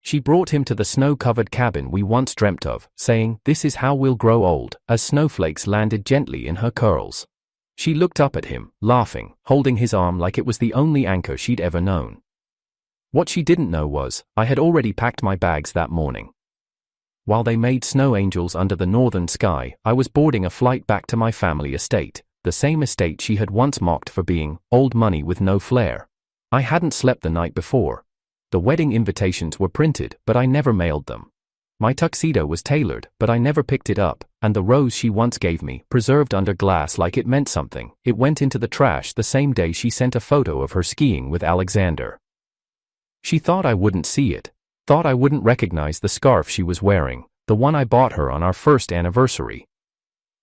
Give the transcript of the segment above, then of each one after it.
She brought him to the snow-covered cabin we once dreamt of, saying, "This is how we'll grow old," as snowflakes landed gently in her curls. She looked up at him, laughing, holding his arm like it was the only anchor she'd ever known. What she didn't know was, I had already packed my bags that morning. While they made snow angels under the northern sky, I was boarding a flight back to my family estate, the same estate she had once mocked for being old money with no flair. I hadn't slept the night before. The wedding invitations were printed, but I never mailed them. My tuxedo was tailored, but I never picked it up, and the rose she once gave me, preserved under glass like it meant something, it went into the trash the same day she sent a photo of her skiing with Alexander. She thought I wouldn't see it, thought I wouldn't recognize the scarf she was wearing, the one I bought her on our first anniversary.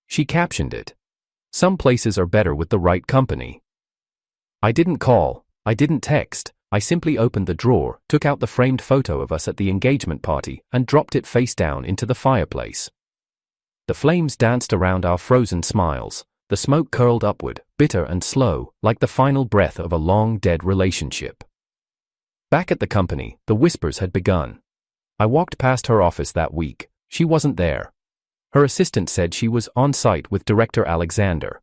She captioned it, "Some places are better with the right company." I didn't call, I didn't text, I simply opened the drawer, took out the framed photo of us at the engagement party, and dropped it face down into the fireplace. The flames danced around our frozen smiles, the smoke curled upward, bitter and slow, like the final breath of a long-dead relationship. Back at the company, the whispers had begun. I walked past her office that week. She wasn't there. Her assistant said she was on site with Director Alexander.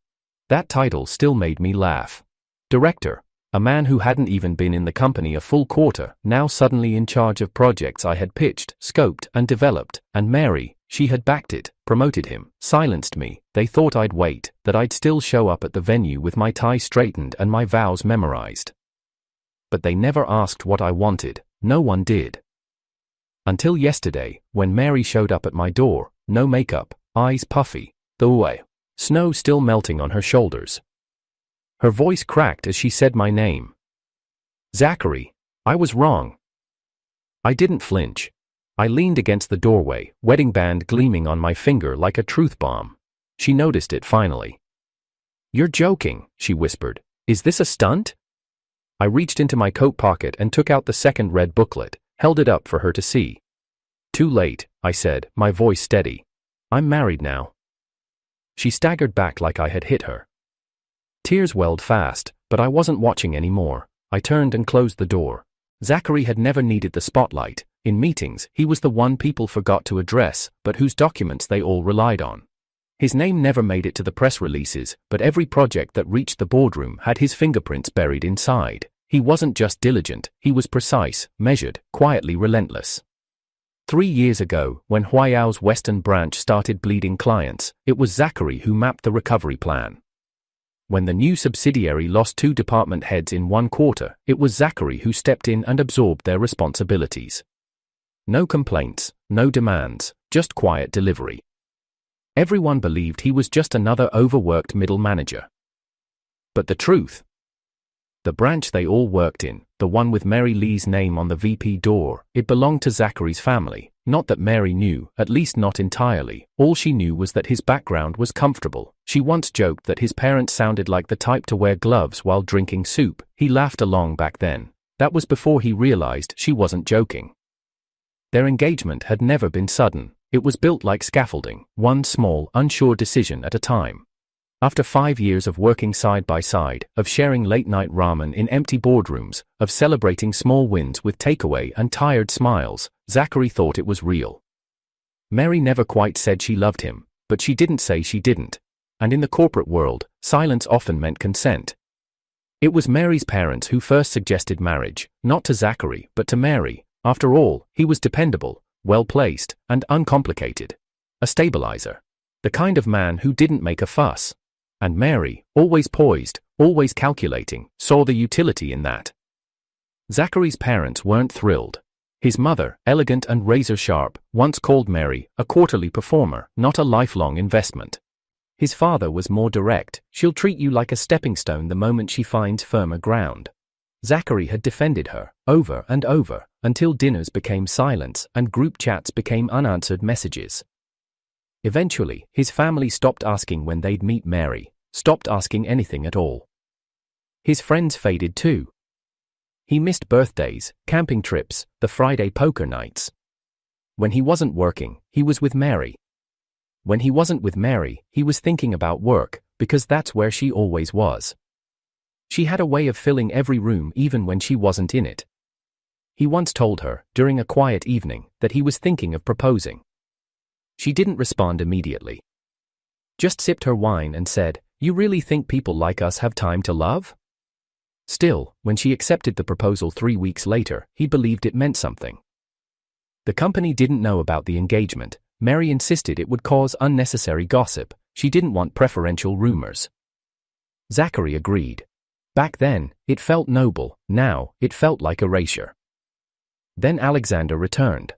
That title still made me laugh. Director, a man who hadn't even been in the company a full quarter, now suddenly in charge of projects I had pitched, scoped, and developed, and Mary, she had backed it, promoted him, silenced me. They thought I'd wait, that I'd still show up at the venue with my tie straightened and my vows memorized. But they never asked what I wanted, no one did. Until yesterday, when Mary showed up at my door, no makeup, eyes puffy, snow still melting on her shoulders. Her voice cracked as she said my name. "Zachary, I was wrong." I didn't flinch. I leaned against the doorway, wedding band gleaming on my finger like a truth bomb. She noticed it finally. "You're joking," she whispered. "Is this a stunt?" I reached into my coat pocket and took out the second red booklet, held it up for her to see. "Too late," I said, my voice steady. "I'm married now." She staggered back like I had hit her. Tears welled fast, but I wasn't watching anymore. I turned and closed the door. Zachary had never needed the spotlight. In meetings, he was the one people forgot to address, but whose documents they all relied on. His name never made it to the press releases, but every project that reached the boardroom had his fingerprints buried inside. He wasn't just diligent, he was precise, measured, quietly relentless. 3 years ago, when Huayao's Western branch started bleeding clients, it was Zachary who mapped the recovery plan. When the new subsidiary lost 2 department heads in 1 quarter, it was Zachary who stepped in and absorbed their responsibilities. No complaints, no demands, just quiet delivery. Everyone believed he was just another overworked middle manager. But the truth? The branch they all worked in, the one with Mary Lee's name on the VP door, it belonged to Zachary's family. Not that Mary knew, at least not entirely. All she knew was that his background was comfortable. She once joked that his parents sounded like the type to wear gloves while drinking soup. He laughed along back then. That was before he realized she wasn't joking. Their engagement had never been sudden. It was built like scaffolding, one small, unsure decision at a time. After 5 years of working side by side, of sharing late-night ramen in empty boardrooms, of celebrating small wins with takeaway and tired smiles, Zachary thought it was real. Mary never quite said she loved him, but she didn't say she didn't. And in the corporate world, silence often meant consent. It was Mary's parents who first suggested marriage, not to Zachary, but to Mary. After all, he was dependable, well-placed, and uncomplicated. A stabilizer. The kind of man who didn't make a fuss. And Mary, always poised, always calculating, saw the utility in that. Zachary's parents weren't thrilled. His mother, elegant and razor-sharp, once called Mary a quarterly performer, not a lifelong investment. His father was more direct. "She'll treat you like a stepping stone the moment she finds firmer ground." Zachary had defended her, over and over, until dinners became silence and group chats became unanswered messages. Eventually, his family stopped asking when they'd meet Mary, stopped asking anything at all. His friends faded too. He missed birthdays, camping trips, the Friday poker nights. When he wasn't working, he was with Mary. When he wasn't with Mary, he was thinking about work, because that's where she always was. She had a way of filling every room even when she wasn't in it. He once told her, during a quiet evening, that he was thinking of proposing. She didn't respond immediately. Just sipped her wine and said, "You really think people like us have time to love?" Still, when she accepted the proposal 3 weeks later, he believed it meant something. The company didn't know about the engagement. Mary insisted it would cause unnecessary gossip. She didn't want preferential rumors. Zachary agreed. Back then, it felt noble. Now, it felt like erasure. Then Alexander returned.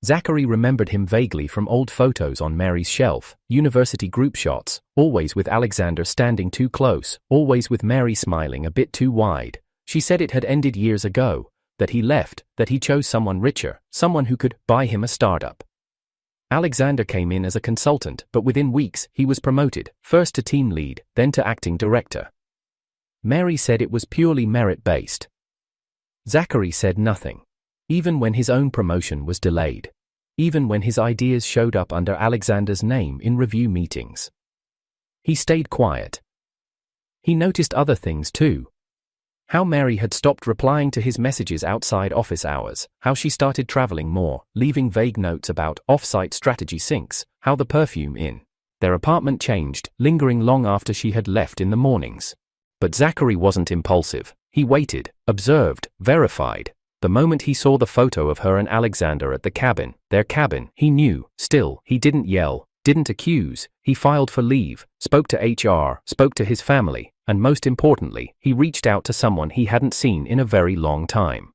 Zachary remembered him vaguely from old photos on Mary's shelf, university group shots, always with Alexander standing too close, always with Mary smiling a bit too wide. She said it had ended years ago, that he left, that he chose someone richer, someone who could buy him a startup. Alexander came in as a consultant, but within weeks, he was promoted, first to team lead, then to acting director. Mary said it was purely merit-based. Zachary said nothing. Even when his own promotion was delayed. Even when his ideas showed up under Alexander's name in review meetings. He stayed quiet. He noticed other things too. How Mary had stopped replying to his messages outside office hours, how she started traveling more, leaving vague notes about off-site strategy syncs, how the perfume in their apartment changed, lingering long after she had left in the mornings. But Zachary wasn't impulsive. He waited, observed, verified. The moment he saw the photo of her and Alexander at the cabin, their cabin, he knew. Still, he didn't yell, didn't accuse. He filed for leave, spoke to HR, spoke to his family, and most importantly, he reached out to someone he hadn't seen in a very long time.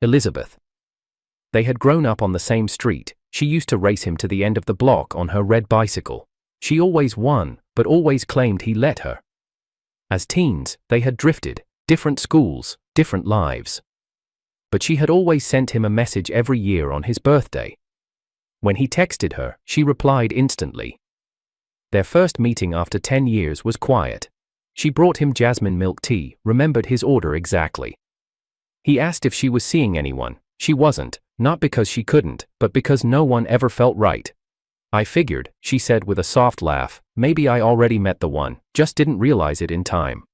Elizabeth. They had grown up on the same street. She used to race him to the end of the block on her red bicycle. She always won, but always claimed he let her. As teens, they had drifted, different schools, different lives. But she had always sent him a message every year on his birthday. When he texted her, she replied instantly. Their first meeting after 10 years was quiet. She brought him jasmine milk tea, remembered his order exactly. He asked if she was seeing anyone. She wasn't, not because she couldn't, but because no one ever felt right. "I figured," she said with a soft laugh, "maybe I already met the one, just didn't realize it in time."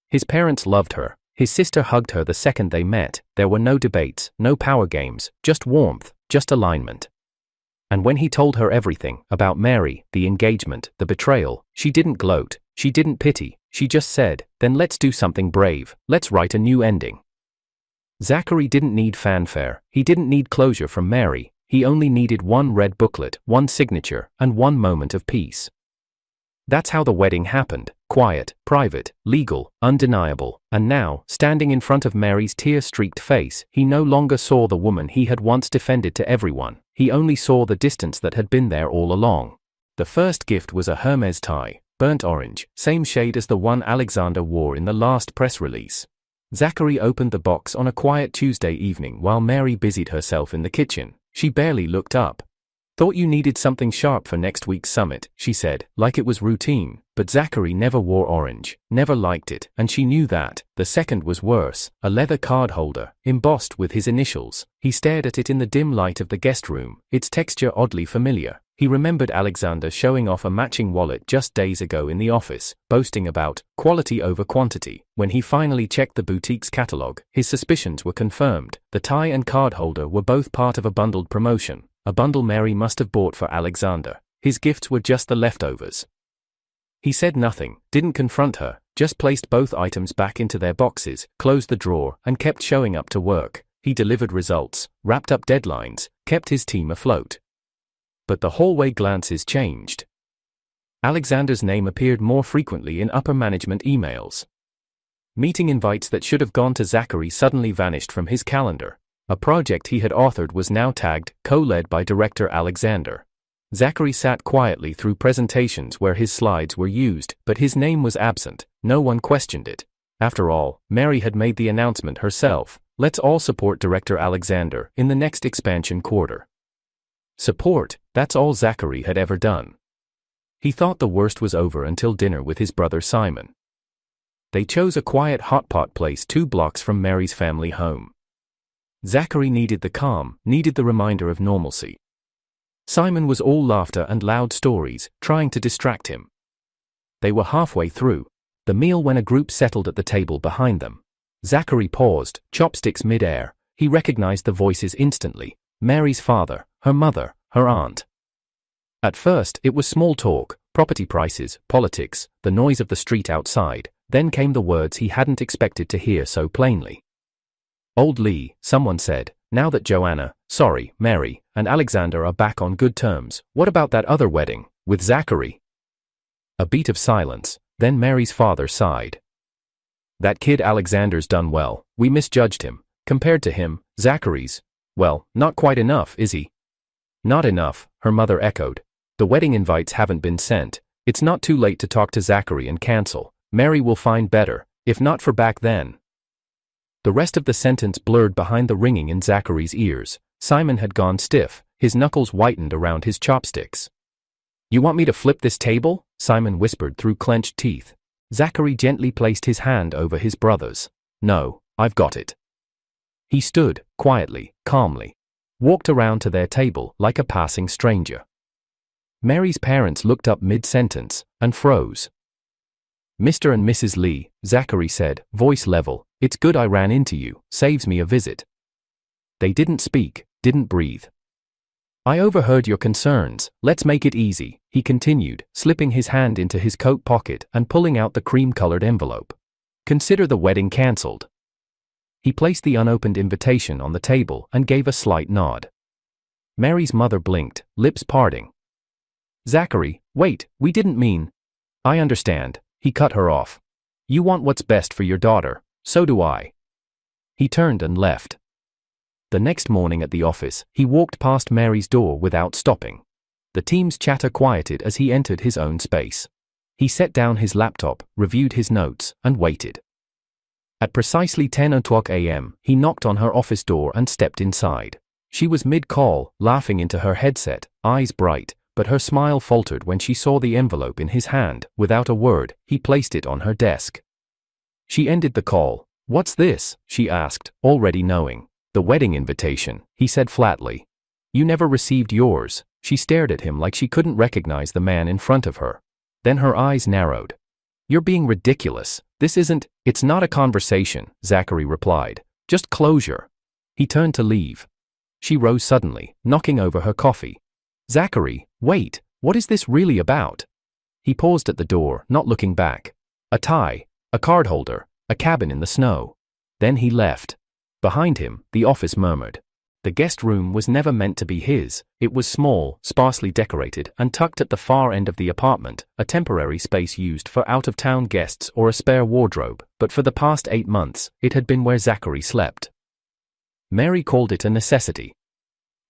His parents loved her. His sister hugged her the second they met. There were no debates, no power games, just warmth, just alignment. And when he told her everything, about Mary, the engagement, the betrayal, she didn't gloat, she didn't pity, she just said, "Then let's do something brave, let's write a new ending." Zachary didn't need fanfare, he didn't need closure from Mary, he only needed one red booklet, one signature, and one moment of peace. That's how the wedding happened, quiet, private, legal, undeniable, and now, standing in front of Mary's tear-streaked face, he no longer saw the woman he had once defended to everyone, he only saw the distance that had been there all along. The first gift was a Hermes tie, burnt orange, same shade as the one Alexander wore in the last press release. Zachary opened the box on a quiet Tuesday evening while Mary busied herself in the kitchen. She barely looked up. "Thought you needed something sharp for next week's summit," she said, like it was routine, but Zachary never wore orange, never liked it, and she knew that. The second was worse, a leather card holder, embossed with his initials. He stared at it in the dim light of the guest room, its texture oddly familiar. He remembered Alexander showing off a matching wallet just days ago in the office, boasting about quality over quantity. When he finally checked the boutique's catalog, his suspicions were confirmed. The tie and card holder were both part of a bundled promotion. A bundle Mary must have bought for Alexander. His gifts were just the leftovers. He said nothing, didn't confront her, just placed both items back into their boxes, closed the drawer, and kept showing up to work. He delivered results, wrapped up deadlines, kept his team afloat. But the hallway glances changed. Alexander's name appeared more frequently in upper management emails. Meeting invites that should have gone to Zachary suddenly vanished from his calendar. A project he had authored was now tagged, co-led by director Alexander. Zachary sat quietly through presentations where his slides were used, but his name was absent. No one questioned it. After all, Mary had made the announcement herself. "Let's all support Director Alexander in the next expansion quarter." Support, that's all Zachary had ever done. He thought the worst was over until dinner with his brother Simon. They chose a quiet hot pot place 2 blocks from Mary's family home. Zachary needed the calm, needed the reminder of normalcy. Simon was all laughter and loud stories, trying to distract him. They were halfway through the meal when a group settled at the table behind them. Zachary paused, chopsticks mid-air, he recognized the voices instantly. Mary's father, her mother, her aunt. At first, it was small talk, property prices, politics, the noise of the street outside. Then came the words he hadn't expected to hear so plainly. "Old Lee," someone said, "now that Mary, and Alexander are back on good terms, what about that other wedding, with Zachary?" A beat of silence, then Mary's father sighed. "That kid Alexander's done well, we misjudged him. Compared to him, Zachary's, well, not quite enough, is he?" "Not enough," her mother echoed. "The wedding invites haven't been sent. It's not too late to talk to Zachary and cancel. Mary will find better, if not for back then." The rest of the sentence blurred behind the ringing in Zachary's ears. Simon had gone stiff, his knuckles whitened around his chopsticks. "You want me to flip this table?" Simon whispered through clenched teeth. Zachary gently placed his hand over his brother's. "No, I've got it." He stood, quietly, calmly. Walked around to their table like a passing stranger. Mary's parents looked up mid-sentence, and froze. "Mr. and Mrs. Lee," Zachary said, voice level, "it's good I ran into you, saves me a visit." They didn't speak, didn't breathe. "I overheard your concerns, let's make it easy," he continued, slipping his hand into his coat pocket and pulling out the cream-colored envelope. "Consider the wedding cancelled." He placed the unopened invitation on the table and gave a slight nod. Mary's mother blinked, lips parting. "Zachary, wait, we didn't mean—" "I understand," he cut her off. "You want what's best for your daughter, so do I." He turned and left. The next morning at the office, he walked past Mary's door without stopping. The team's chatter quieted as he entered his own space. He set down his laptop, reviewed his notes, and waited. At precisely 10:00 a.m., he knocked on her office door and stepped inside. She was mid-call, laughing into her headset, eyes bright, but her smile faltered when she saw the envelope in his hand. Without a word, he placed it on her desk. She ended the call. "What's this?" she asked, already knowing. "The wedding invitation," he said flatly. "You never received yours." She stared at him like she couldn't recognize the man in front of her. Then her eyes narrowed. "You're being ridiculous. It's not a conversation," Zachary replied. "Just closure." He turned to leave. She rose suddenly, knocking over her coffee. "Zachary, wait, what is this really about?" He paused at the door, not looking back. A tie, a card holder, a cabin in the snow. Then he left. Behind him, the office murmured. The guest room was never meant to be his. It was small, sparsely decorated, and tucked at the far end of the apartment, a temporary space used for out-of-town guests or a spare wardrobe, but for the past 8 months, it had been where Zachary slept. Mary called it a necessity.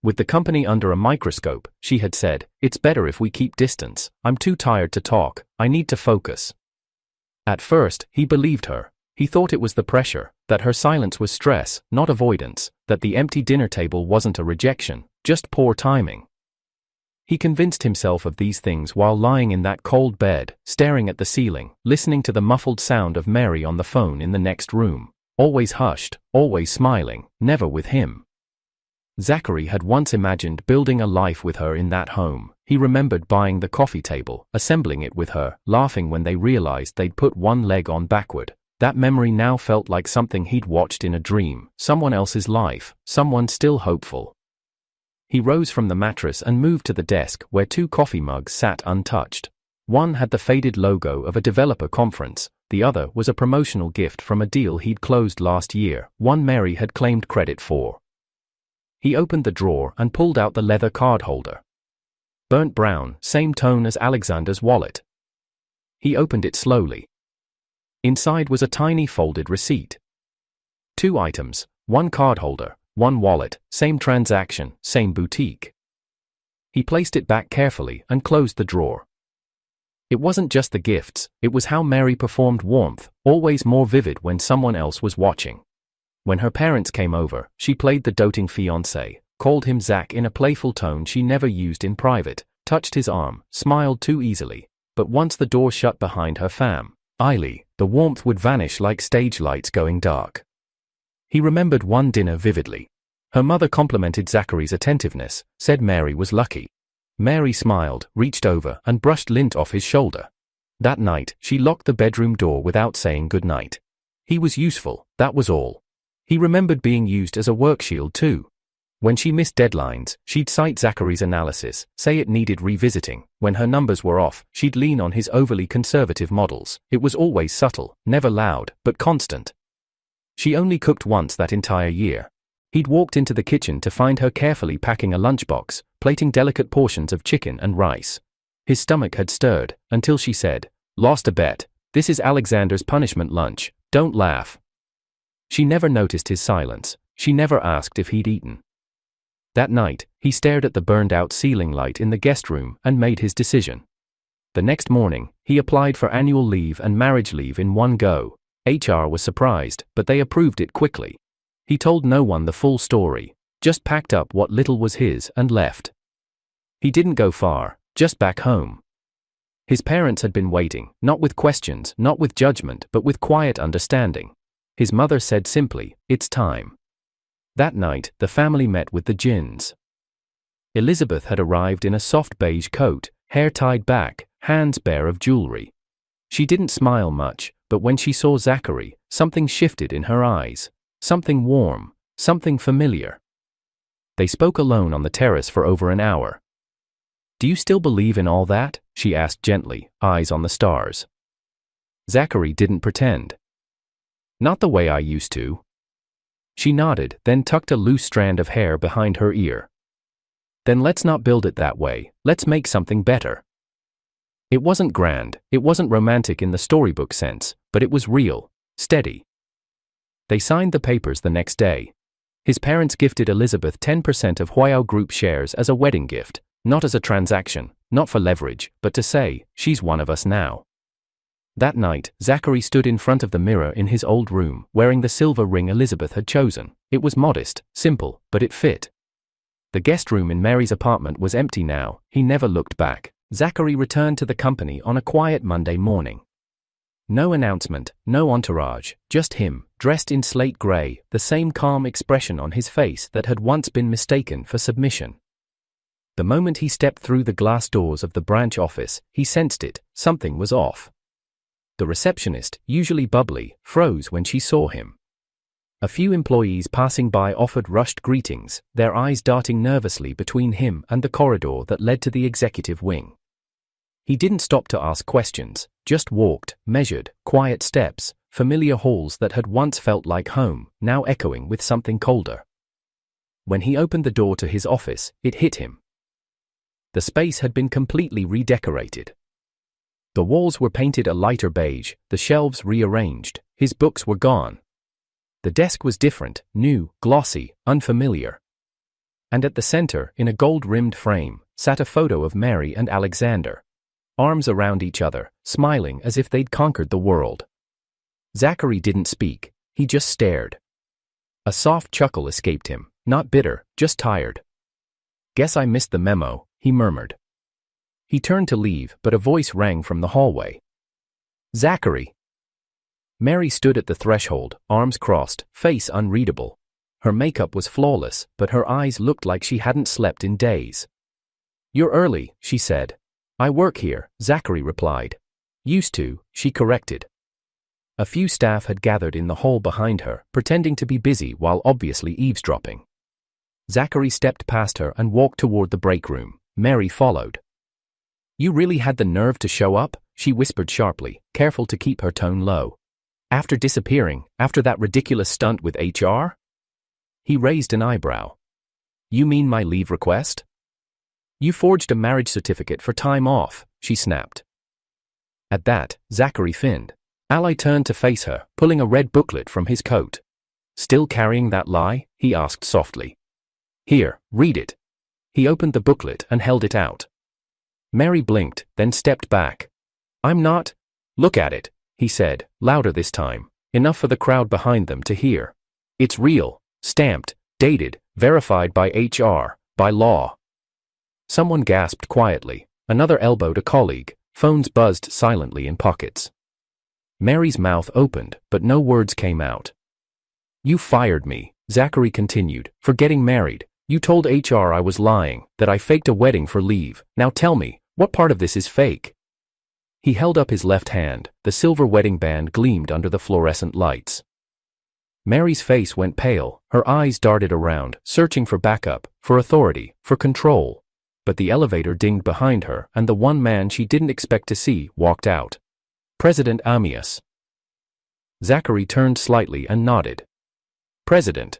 With the company under a microscope, she had said, "It's better if we keep distance. I'm too tired to talk, I need to focus." At first, he believed her. He thought it was the pressure, that her silence was stress, not avoidance, that the empty dinner table wasn't a rejection, just poor timing. He convinced himself of these things while lying in that cold bed, staring at the ceiling, listening to the muffled sound of Mary on the phone in the next room. Always hushed, always smiling, never with him. Zachary had once imagined building a life with her in that home. He remembered buying the coffee table, assembling it with her, laughing when they realized they'd put one leg on backward. That memory now felt like something he'd watched in a dream, someone else's life, someone still hopeful. He rose from the mattress and moved to the desk where 2 coffee mugs sat untouched. One had the faded logo of a developer conference, the other was a promotional gift from a deal he'd closed last year, one Mary had claimed credit for. He opened the drawer and pulled out the leather card holder. Burnt brown, same tone as Alexander's wallet. He opened it slowly. Inside was a tiny folded receipt. 2 items, 1 card holder, 1 wallet, same transaction, same boutique. He placed it back carefully and closed the drawer. It wasn't just the gifts, it was how Mary performed warmth, always more vivid when someone else was watching. When her parents came over, she played the doting fiancé, called him Zach in a playful tone she never used in private, touched his arm, smiled too easily. But once the door shut behind her family, the warmth would vanish like stage lights going dark. He remembered one dinner vividly. Her mother complimented Zachary's attentiveness, said Mary was lucky. Mary smiled, reached over, and brushed lint off his shoulder. That night, she locked the bedroom door without saying goodnight. He was useful, that was all. He remembered being used as a work shield too. When she missed deadlines, she'd cite Zachary's analysis, say it needed revisiting. When her numbers were off, she'd lean on his overly conservative models. It was always subtle, never loud, but constant. She only cooked once that entire year. He'd walked into the kitchen to find her carefully packing a lunchbox, plating delicate portions of chicken and rice. His stomach had stirred, until she said, "Lost a bet. This is Alexander's punishment lunch. Don't laugh." She never noticed his silence. She never asked if he'd eaten. That night, he stared at the burned-out ceiling light in the guest room and made his decision. The next morning, he applied for annual leave and marriage leave in one go. HR was surprised, but they approved it quickly. He told no one the full story, just packed up what little was his and left. He didn't go far, just back home. His parents had been waiting, not with questions, not with judgment, but with quiet understanding. His mother said simply, "It's time." That night, the family met with the Gins. Elizabeth had arrived in a soft beige coat, hair tied back, hands bare of jewelry. She didn't smile much, but when she saw Zachary, something shifted in her eyes. Something warm, something familiar. They spoke alone on the terrace for over an hour. "Do you still believe in all that?" she asked gently, eyes on the stars. Zachary didn't pretend. "Not the way I used to." She nodded, then tucked a loose strand of hair behind her ear. "Then let's not build it that way, let's make something better." It wasn't grand, it wasn't romantic in the storybook sense, but it was real, steady. They signed the papers the next day. His parents gifted Elizabeth 10% of Huayao Group shares as a wedding gift, not as a transaction, not for leverage, but to say, "She's one of us now." That night, Zachary stood in front of the mirror in his old room, wearing the silver ring Elizabeth had chosen. It was modest, simple, but it fit. The guest room in Mary's apartment was empty now. He never looked back. Zachary returned to the company on a quiet Monday morning. No announcement, no entourage, just him, dressed in slate gray, the same calm expression on his face that had once been mistaken for submission. The moment he stepped through the glass doors of the branch office, he sensed it, something was off. The receptionist, usually bubbly, froze when she saw him. A few employees passing by offered rushed greetings, their eyes darting nervously between him and the corridor that led to the executive wing. He didn't stop to ask questions, just walked, measured, quiet steps, familiar halls that had once felt like home, now echoing with something colder. When he opened the door to his office, it hit him. The space had been completely redecorated. The walls were painted a lighter beige, the shelves rearranged, his books were gone. The desk was different, new, glossy, unfamiliar. And at the center, in a gold-rimmed frame, sat a photo of Mary and Alexander. Arms around each other, smiling as if they'd conquered the world. Zachary didn't speak, he just stared. A soft chuckle escaped him, not bitter, just tired. "Guess I missed the memo," he murmured. He turned to leave, but a voice rang from the hallway. "Zachary!" Mary stood at the threshold, arms crossed, face unreadable. Her makeup was flawless, but her eyes looked like she hadn't slept in days. "You're early," she said. "I work here," Zachary replied. "Used to," she corrected. A few staff had gathered in the hall behind her, pretending to be busy while obviously eavesdropping. Zachary stepped past her and walked toward the break room. Mary followed. "You really had the nerve to show up?" she whispered sharply, careful to keep her tone low. "After disappearing, after that ridiculous stunt with HR?" He raised an eyebrow. "You mean my leave request?" "You forged a marriage certificate for time off," she snapped. At that, Zachary finned. Ally turned to face her, pulling a red booklet from his coat. "Still carrying that lie?" he asked softly. "Here, read it." He opened the booklet and held it out. Mary blinked, then stepped back. "I'm not—" "Look at it," he said, louder this time, enough for the crowd behind them to hear. "It's real, stamped, dated, verified by HR, by law." Someone gasped quietly, another elbowed a colleague, phones buzzed silently in pockets. Mary's mouth opened, but no words came out. "You fired me," Zachary continued, "for getting married. You told HR I was lying, that I faked a wedding for leave. Now tell me, what part of this is fake?" He held up his left hand, the silver wedding band gleamed under the fluorescent lights. Mary's face went pale, her eyes darted around, searching for backup, for authority, for control. But the elevator dinged behind her, and the one man she didn't expect to see walked out. President Amias. Zachary turned slightly and nodded. President.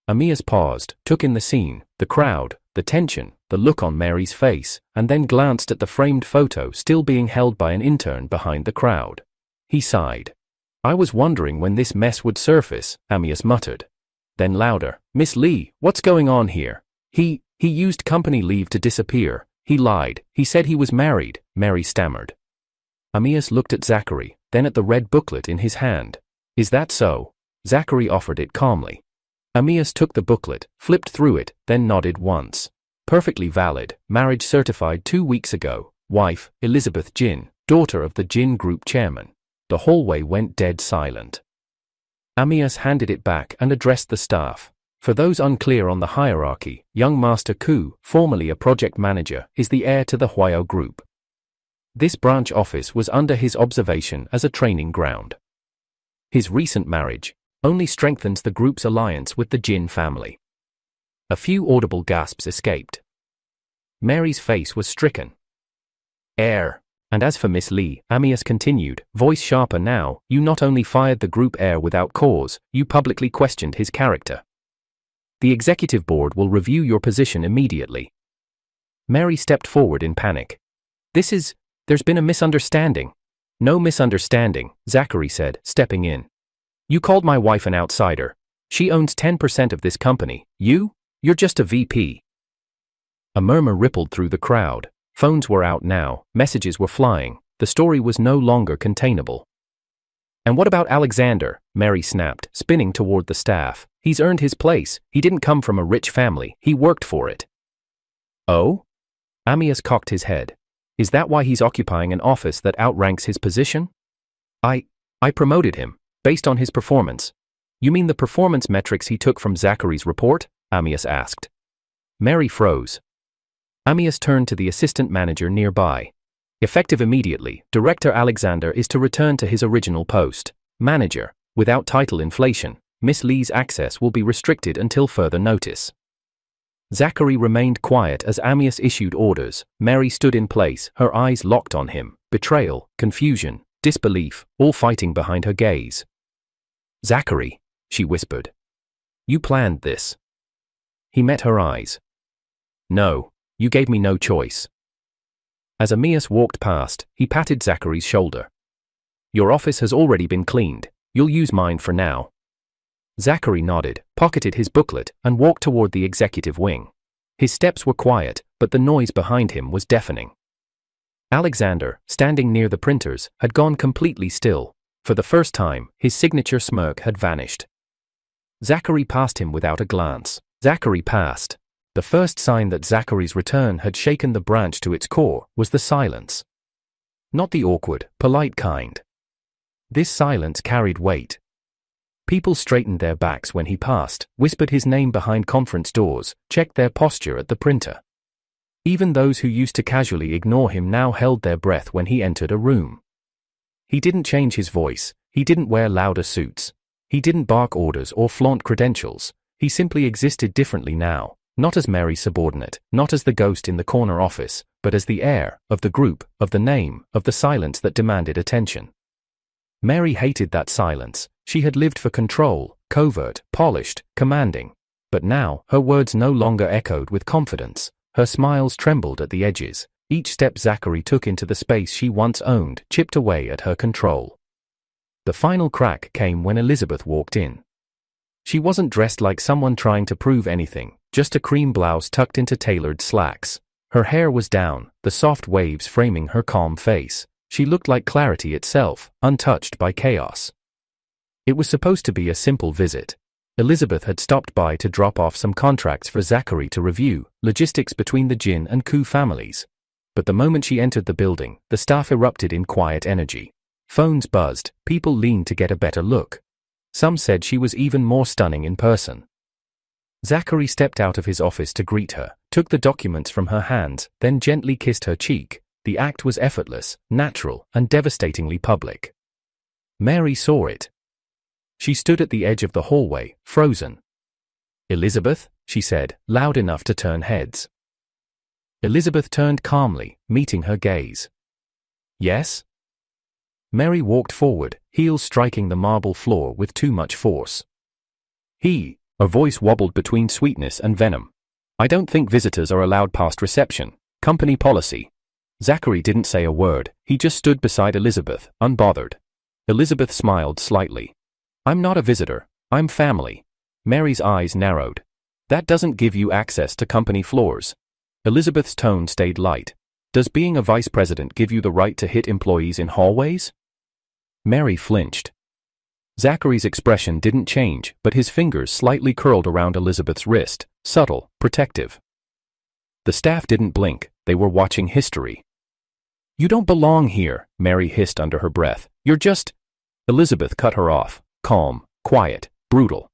Amias paused, took in the scene, the crowd, the tension, the look on Mary's face, and then glanced at the framed photo still being held by an intern behind the crowd. He sighed. I was wondering when this mess would surface, Amias muttered. Then louder, Miss Lee, what's going on here? He used company leave to disappear. He lied. He said he was married, Mary stammered. Amias looked at Zachary, then at the red booklet in his hand. Is that so? Zachary offered it calmly. Amias took the booklet, flipped through it, then nodded once. Perfectly valid, marriage certified 2 weeks ago, wife, Elizabeth Jin, daughter of the Jin Group chairman. The hallway went dead silent. Amias handed it back and addressed the staff. For those unclear on the hierarchy, young Master Ku, formerly a project manager, is the heir to the Huayao Group. This branch office was under his observation as a training ground. His recent marriage only strengthens the group's alliance with the Jin family. A few audible gasps escaped. Mary's face was stricken. Heir. And as for Miss Lee, Amias continued, voice sharper now, you not only fired the group heir without cause, you publicly questioned his character. The executive board will review your position immediately. Mary stepped forward in panic. There's been a misunderstanding. No misunderstanding, Zachary said, stepping in. You called my wife an outsider. She owns 10% of this company. You're just a VP. A murmur rippled through the crowd. Phones were out now, messages were flying, the story was no longer containable. And what about Alexander? Mary snapped, spinning toward the staff. He's earned his place, he didn't come from a rich family, he worked for it. Oh? Amias cocked his head. Is that why he's occupying an office that outranks his position? I promoted him, based on his performance. You mean the performance metrics he took from Zachary's report? Amias asked. Mary froze. Amias turned to the assistant manager nearby. Effective immediately, Director Alexander is to return to his original post. Manager, without title inflation, Miss Lee's access will be restricted until further notice. Zachary remained quiet as Amias issued orders. Mary stood in place, her eyes locked on him, betrayal, confusion, disbelief, all fighting behind her gaze. Zachary, she whispered. You planned this. He met her eyes. No. You gave me no choice. As Amias walked past, he patted Zachary's shoulder. Your office has already been cleaned. You'll use mine for now. Zachary nodded, pocketed his booklet, and walked toward the executive wing. His steps were quiet, but the noise behind him was deafening. Alexander, standing near the printers, had gone completely still. For the first time, his signature smirk had vanished. Zachary passed him without a glance. Zachary passed. The first sign that Zachary's return had shaken the branch to its core was the silence. Not the awkward, polite kind. This silence carried weight. People straightened their backs when he passed, whispered his name behind conference doors, checked their posture at the printer. Even those who used to casually ignore him now held their breath when he entered a room. He didn't change his voice, he didn't wear louder suits. He didn't bark orders or flaunt credentials, he simply existed differently now. Not as Mary's subordinate, not as the ghost in the corner office, but as the heir, of the group, of the name, of the silence that demanded attention. Mary hated that silence. She had lived for control, covert, polished, commanding. But now, her words no longer echoed with confidence. Her smiles trembled at the edges. Each step Zachary took into the space she once owned chipped away at her control. The final crack came when Elizabeth walked in. She wasn't dressed like someone trying to prove anything, just a cream blouse tucked into tailored slacks. Her hair was down, the soft waves framing her calm face. She looked like clarity itself, untouched by chaos. It was supposed to be a simple visit. Elizabeth had stopped by to drop off some contracts for Zachary to review, logistics between the Jin and Ku families. But the moment she entered the building, the staff erupted in quiet energy. Phones buzzed, people leaned to get a better look. Some said she was even more stunning in person. Zachary stepped out of his office to greet her, took the documents from her hands, then gently kissed her cheek. The act was effortless, natural, and devastatingly public. Mary saw it. She stood at the edge of the hallway, frozen. "Elizabeth?" she said, loud enough to turn heads. Elizabeth turned calmly, meeting her gaze. "Yes?" Mary walked forward, heels striking the marble floor with too much force. Her voice wobbled between sweetness and venom. "I don't think visitors are allowed past reception. Company policy." Zachary didn't say a word, he just stood beside Elizabeth, unbothered. Elizabeth smiled slightly. "I'm not a visitor, I'm family." Mary's eyes narrowed. "That doesn't give you access to company floors." Elizabeth's tone stayed light. "Does being a vice president give you the right to hit employees in hallways?" Mary flinched. Zachary's expression didn't change, but his fingers slightly curled around Elizabeth's wrist, subtle, protective. The staff didn't blink, they were watching history. "You don't belong here," Mary hissed under her breath. "You're just—" Elizabeth cut her off, calm, quiet, brutal.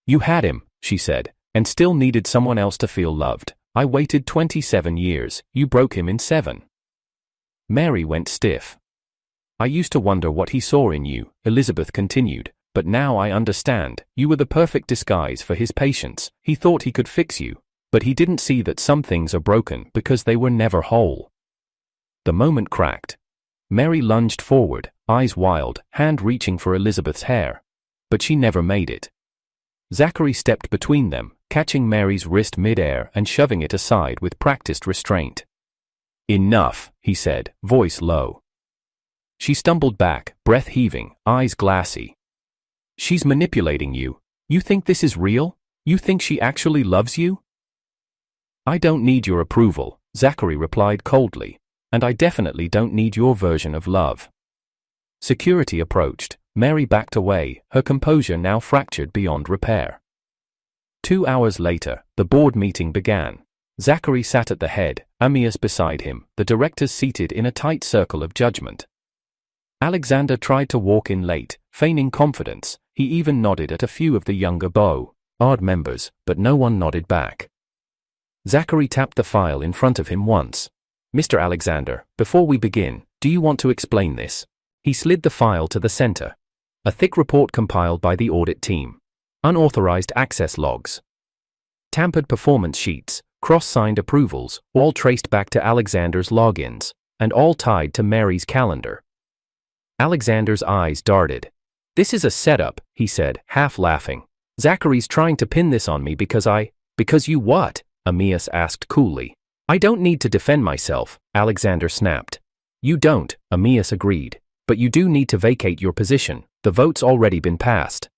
"You had him," she said, "and still needed someone else to feel loved. I waited 27 years, you broke him in 7. Mary went stiff. "I used to wonder what he saw in you," Elizabeth continued, "but now I understand. You were the perfect disguise for his patience. He thought he could fix you, but he didn't see that some things are broken because they were never whole." The moment cracked. Mary lunged forward, eyes wild, hand reaching for Elizabeth's hair. But she never made it. Zachary stepped between them, catching Mary's wrist mid-air and shoving it aside with practiced restraint. "Enough," he said, voice low. She stumbled back, breath heaving, eyes glassy. "She's manipulating you. You think this is real? You think she actually loves you?" "I don't need your approval," Zachary replied coldly. "And I definitely don't need your version of love." Security approached. Mary backed away, her composure now fractured beyond repair. 2 hours later, the board meeting began. Zachary sat at the head, Amias beside him, the directors seated in a tight circle of judgment. Alexander tried to walk in late, feigning confidence. He even nodded at a few of the younger board members, but no one nodded back. Zachary tapped the file in front of him once. "Mr. Alexander, before we begin, do you want to explain this?" He slid the file to the center. A thick report compiled by the audit team. Unauthorized access logs. Tampered performance sheets, cross-signed approvals, all traced back to Alexander's logins, and all tied to Mary's calendar. Alexander's eyes darted. "This is a setup," he said, half laughing. "Zachary's trying to pin this on me because you what?" Amias asked coolly. "I don't need to defend myself," Alexander snapped. "You don't," Amias agreed. "But you do need to vacate your position. The vote's already been passed."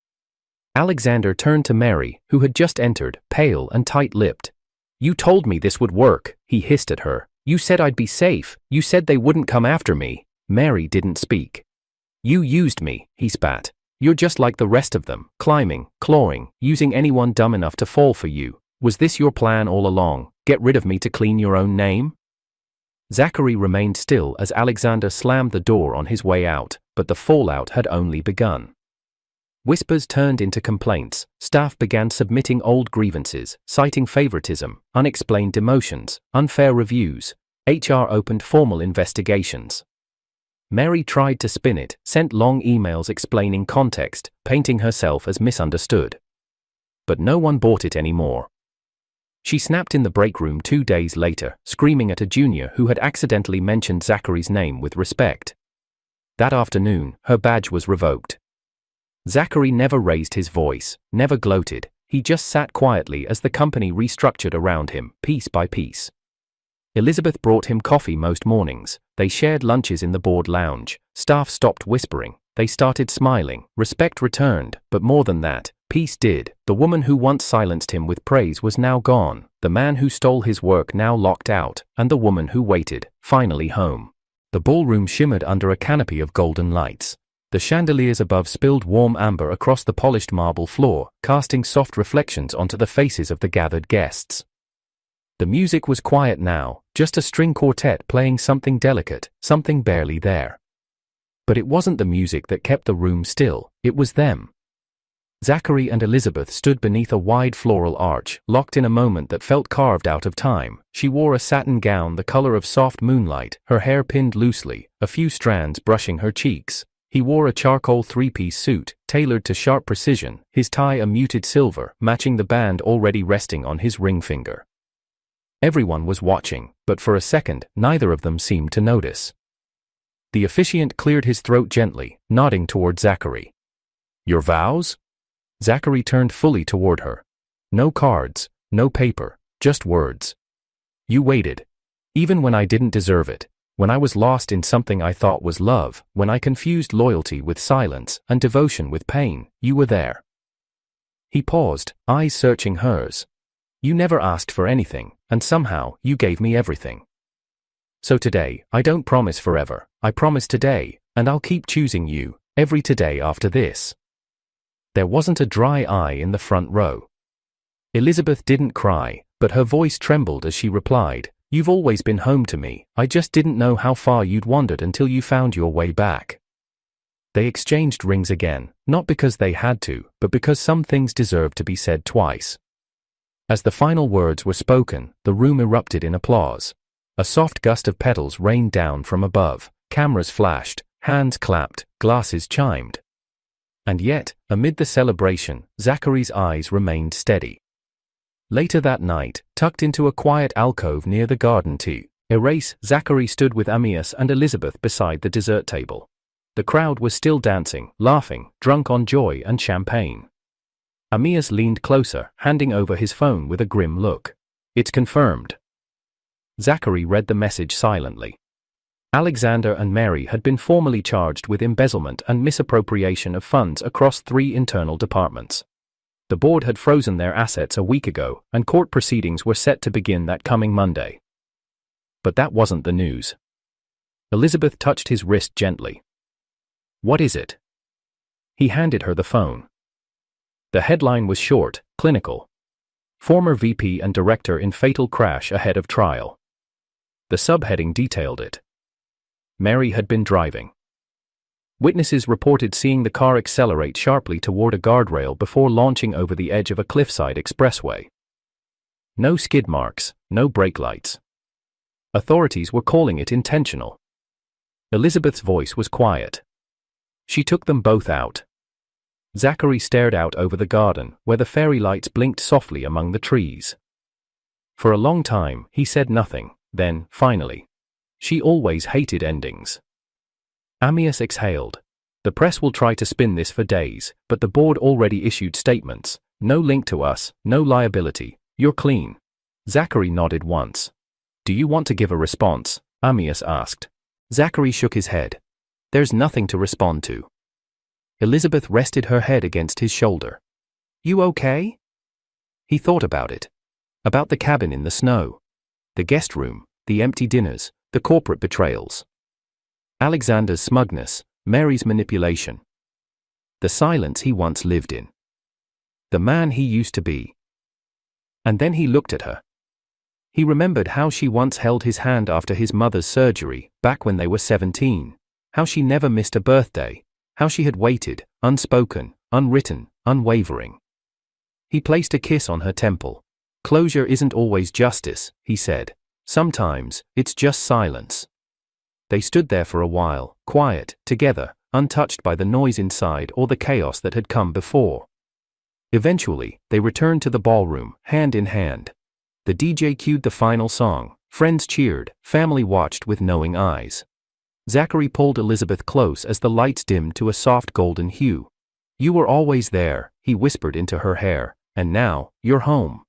Alexander turned to Mary, who had just entered, pale and tight-lipped. "You told me this would work," he hissed at her. "You said I'd be safe. You said they wouldn't come after me." Mary didn't speak. "You used me," he spat. "You're just like the rest of them, climbing, clawing, using anyone dumb enough to fall for you. Was this your plan all along? Get rid of me to clean your own name?" Zachary remained still as Alexander slammed the door on his way out, but the fallout had only begun. Whispers turned into complaints, staff began submitting old grievances, citing favoritism, unexplained demotions, unfair reviews. HR opened formal investigations. Mary tried to spin it, sent long emails explaining context, painting herself as misunderstood. But no one bought it anymore. She snapped in the break room 2 days later, screaming at a junior who had accidentally mentioned Zachary's name with respect. That afternoon, her badge was revoked. Zachary never raised his voice, never gloated, he just sat quietly as the company restructured around him, piece by piece. Elizabeth brought him coffee most mornings, they shared lunches in the board lounge, staff stopped whispering, they started smiling, respect returned, but more than that, peace did. The woman who once silenced him with praise was now gone, the man who stole his work now locked out, and the woman who waited, finally home. The ballroom shimmered under a canopy of golden lights. The chandeliers above spilled warm amber across the polished marble floor, casting soft reflections onto the faces of the gathered guests. The music was quiet now, just a string quartet playing something delicate, something barely there. But it wasn't the music that kept the room still, it was them. Zachary and Elizabeth stood beneath a wide floral arch, locked in a moment that felt carved out of time. She wore a satin gown the color of soft moonlight, her hair pinned loosely, a few strands brushing her cheeks. He wore a charcoal three-piece suit, tailored to sharp precision, his tie a muted silver, matching the band already resting on his ring finger. Everyone was watching, but for a second, neither of them seemed to notice. The officiant cleared his throat gently, nodding toward Zachary. "Your vows?" Zachary turned fully toward her. "No cards, no paper, just words. You waited. Even when I didn't deserve it. When I was lost in something I thought was love, when I confused loyalty with silence and devotion with pain, you were there." He paused, eyes searching hers. "You never asked for anything, and somehow, you gave me everything. So today, I don't promise forever, I promise today, and I'll keep choosing you, every today after this." There wasn't a dry eye in the front row. Elizabeth didn't cry, but her voice trembled as she replied, "You've always been home to me, I just didn't know how far you'd wandered until you found your way back." They exchanged rings again, not because they had to, but because some things deserved to be said twice. As the final words were spoken, the room erupted in applause. A soft gust of petals rained down from above, cameras flashed, hands clapped, glasses chimed. And yet, amid the celebration, Zachary's eyes remained steady. Later that night, tucked into a quiet alcove near the garden terrace, Zachary stood with Amyas and Elizabeth beside the dessert table. The crowd was still dancing, laughing, drunk on joy and champagne. Amyas leaned closer, handing over his phone with a grim look. "It's confirmed." Zachary read the message silently. Alexander and Mary had been formally charged with embezzlement and misappropriation of funds across 3 internal departments. The board had frozen their assets a week ago, and court proceedings were set to begin that coming Monday. But that wasn't the news. Elizabeth touched his wrist gently. "What is it?" He handed her the phone. The headline was short, clinical. "Former VP and director in fatal crash ahead of trial." The subheading detailed it. Mary had been driving. Witnesses reported seeing the car accelerate sharply toward a guardrail before launching over the edge of a cliffside expressway. No skid marks, no brake lights. Authorities were calling it intentional. Elizabeth's voice was quiet. "She took them both out." Zachary stared out over the garden, where the fairy lights blinked softly among the trees. For a long time, he said nothing, then, finally, "She always hated endings." Amyas exhaled. "The press will try to spin this for days, but the board already issued statements. No link to us, no liability, you're clean." Zachary nodded once. "Do you want to give a response?" Amyas asked. Zachary shook his head. "There's nothing to respond to." Elizabeth rested her head against his shoulder. "You okay?" He thought about it. About the cabin in the snow. The guest room, the empty dinners, the corporate betrayals. Alexander's smugness, Mary's manipulation. The silence he once lived in. The man he used to be. And then he looked at her. He remembered how she once held his hand after his mother's surgery, back when they were 17. How she never missed a birthday. How she had waited, unspoken, unwritten, unwavering. He placed a kiss on her temple. "Closure isn't always justice," he said. "Sometimes, it's just silence." They stood there for a while, quiet, together, untouched by the noise inside or the chaos that had come before. Eventually, they returned to the ballroom, hand in hand. The DJ cued the final song, friends cheered, family watched with knowing eyes. Zachary pulled Elizabeth close as the lights dimmed to a soft golden hue. "You were always there," he whispered into her hair, "and now, you're home."